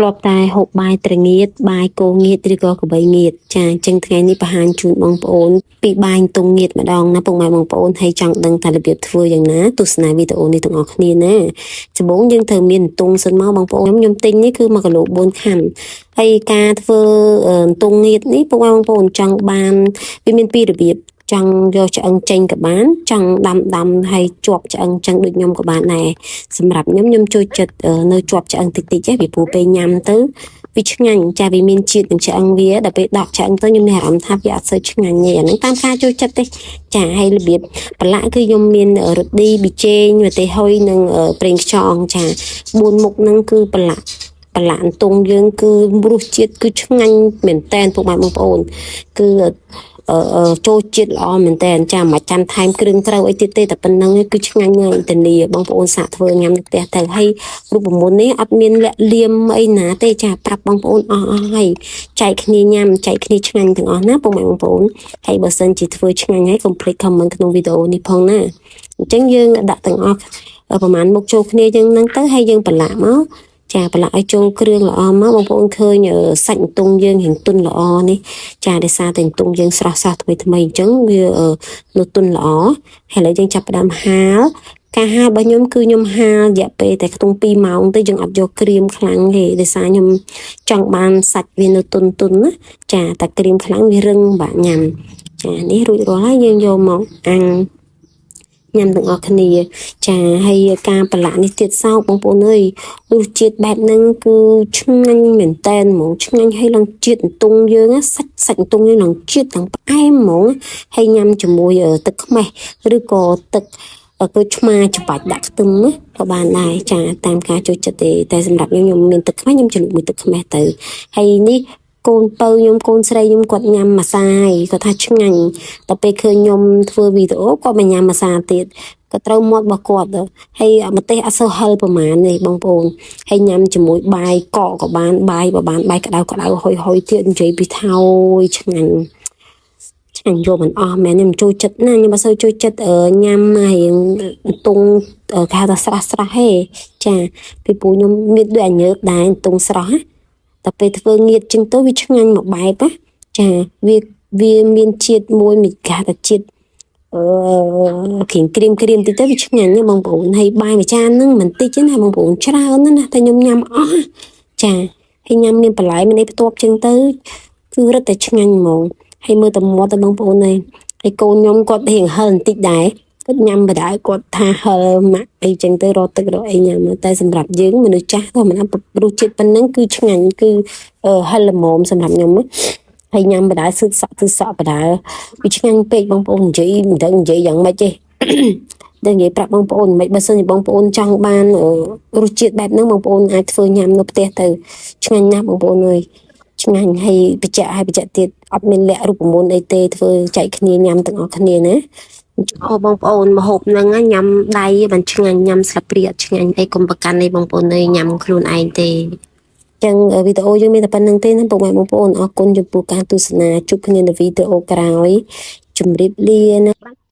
ធ្លាប់តែហូបបាយត្រងៀតបាយគោងៀតឬក៏ក្របីងៀតចាអញ្ចឹងថ្ងៃនេះបង្ហាញជូនបងប្អូនពីបាយទុងងៀតម្ដងណាពុកម៉ែបងប្អូនហើយចង់ដឹងថារបៀបធ្វើយ៉ាងណាទស្សនាវីដេអូនេះទាំងអស់គ្នាណាដំបូងយើងត្រូវមានទុងសិនមកបងប្អូនខ្ញុំទិញនេះគឺ1គីឡូ4ខាំហើយការធ្វើទុងងៀតនេះពុកម៉ែបងប្អូនចង់បានវាមានពីររបៀបចង់យកឆ្អឹងចេញក៏បានចង់ដាំហើយជាប់ឆ្អឹងចឹងដូចខ្ញុំក៏បានដែរសម្រាប់ខ្ញុំចូលចិត្តនៅជាប់ឆ្អឹងតិចៗពីព្រោះពេលញ៉ាំទៅវាឆ្ងាញ់ចាវាមានជាតិនឹងឆ្អឹងវាដល់ពេលដកឆ្អឹងទៅខ្ញុំមានអារម្មណ៍ថាវាអត់សូវឆ្ងាញ់ទេអាហ្នឹងតាមការចូលចិត្តទេចាហើយរបៀបប្រឡាក់គឺខ្ញុំមានរ៉ូឌីប៊ីចេងម្ទេសហុយនិងប្រេងខ្យងចា4មុខហ្នឹងគឺប្រឡាក់ទងយើងគឺរសជាតិគឺឆ្ងាញ់មែនតែនពុកម៉ែបងប្អូនគឺចូលជាតិល្អមែនតើចាមិនចាំថែមគ្រឿងត្រូវអីទៀតទេតែប៉ុណ្្នឹងគឺឆ្ងាញ់ហើយធានាបងប្អូនសាកធ្វើញ៉ាំនៅផ្ទះទៅហើយរូបមន្តនេះអត់មានលាក់លៀមអីណាទេចាប្រាប់បងប្អូនអស់ហើយចែកគ្នាញ៉ាំចែកគ្នាឆ្ងាញ់ទាំងអស់ណាបងប្អូនហើយបើសិនជាធ្វើឆ្ងាញ់ហើយកុំភ្លេច comment ក្នុងវីដេអូនេះផងណាអញ្ចឹងយើងដាក់ទាំងអស់ប្រហែលមុខចូលគ្នាចឹងហ្នឹងទៅហើយយើងប្រឡាក់មកចាប្រឡាក់ឲ្យចូលគ្រឿងល្អមកបងប្អូនឃើញសាច់ទុងយើងរៀងទុនល្អនេះចាដោយសារតែទុងយើងស្រស់ថ្មីអញ្ចឹងវានៅទុនល្អហើយឥឡូវយើងចាប់ផ្ដើមហាលការហាលរបស់ខ្ញុំគឺខ្ញុំហាលរយៈពេលតែខ្ទង់2ម៉ោងទៅយើងអត់យកក្រៀមខ្លាំងទេដោយសារខ្ញុំចង់បានសាច់វានៅទុនណាចាតែក្រៀមខ្លាំងវារឹងបាក់ញ៉ាំចានេះរួចរាល់ហើយយើងយកមកអាំងញ៉ាំទាំងអស់គ្នាចាហើយការប្រឡាក់នេះទៀតសោកបងប្អូនអើយរសជាតិបែបហ្នឹងគឺឆ្ងាញ់មែនតែនហ្មងឆ្ងាញ់ហើយឡើងជាតិទុងយើងសាច់ទុងយើងឡើងជាតិទាំងផ្អែមហ្មងហើយញ៉ាំជាមួយទឹកខ្មេះឬក៏ទឹកគឺឆ្មាច្បាច់ដាក់ខ្ទឹមណាក៏បានដែរចាតាមការចូលចិត្តទេតែសម្រាប់ខ្ញុំមានទឹកខ្មេះខ្ញុំជ្រលក់មួយទឹកខ្មេះទៅហើយនេះកូនពៅខ្ញុំកូនស្រីខ្ញុំគាត់ញ៉ាំម្សាយគាត់ថាឆ្ងាញ់ដល់ពេលឃើញខ្ញុំធ្វើវីដេអូគាត់មកញ៉ាំម្សាទៀតក៏ត្រូវមាត់របស់គាត់ហើយម្ទេសអត់សូវហឹលប្រហែលទេបងប្អូនហើយញ៉ាំជាមួយបាយកកក៏បានបាយក្តៅហុយទៀតនិយាយពីថោយឆ្ងាញ់យកមិនអស់មែនខ្ញុំចូលចិត្តណាខ្ញុំអត់សូវចូលចិត្តញ៉ាំហើយទុងគេហៅថាស្រស់ហេចាពីព្រោះខ្ញុំមានដូចអញើបដែរទុងស្រស់ណាតែពេលធ្វើងៀតចឹងទៅវាឆ្ងាញ់មួយបែបណាចាវាមានជាតិមួយមីកាតាជាតិក្រៀមតិចទៅវាឆ្ងាញ់ណាបងប្អូនហើយបាយមួយចានហ្នឹងមិនតិចទេណាបងប្អូនច្រើនណាស់តែខ្ញុំញ៉ាំអស់ចាហើយញ៉ាំមានបន្លែមានអីបន្ទាប់ចឹងទៅគឺរឹតតែឆ្ងាញ់ហ្មងហើយមើលតែមាត់ទៅបងប្អូនហើយកូនខ្ញុំគាត់រៀងហឹលបន្តិចដែរគាត់ញ៉ាំបដៅគាត់ថាហឹលម៉ាក់អីចឹងទៅរកទឹករកអីញ៉ាំតែសម្រាប់យើងមនុស្សចាស់ធម្មតារសជាតិប៉ុណ្ណឹងគឺឆ្ងាញ់គឺហឹលល្មមសម្រាប់ខ្ញុំហើយញ៉ាំបដៅសឹកសក់បដៅវាឆ្ងាញ់ពេកបងប្អូននិយាយមិនដឹងនិយាយយ៉ាងម៉េចទេដឹងនិយាយប្រាប់បងប្អូនមិនបើសិនជាបងប្អូនចង់បានរសជាតិបែបហ្នឹងបងប្អូនអាចធ្វើញ៉ាំនៅផ្ទះទៅឆ្ងាញ់ណាស់បងប្អូនអើយឆ្ងាញ់ហើយបញ្ជាក់ទៀតអត់មានលក្ខរូបមន្តអីទេធ្វើចែកគ្នាញ៉ាំទាំងអស់គ្នាណាបងប្អូនម្ហូបហ្នឹងញ៉ាំដៃបានឆ្ងាញ់ញ៉ាំស្លាបព្រាអត់ឆ្ងាញ់អីកុំប្រកាន់អីបងប្អូនអើយញ៉ាំខ្លួនឯងទេចឹងវីដេអូយើងមានតែប៉ុណ្្នឹងទេណាបងប្អូនអរគុណចំពោះការទស្សនាជួបគ្នានៅវីដេអូក្រោយជម្រាបលាណា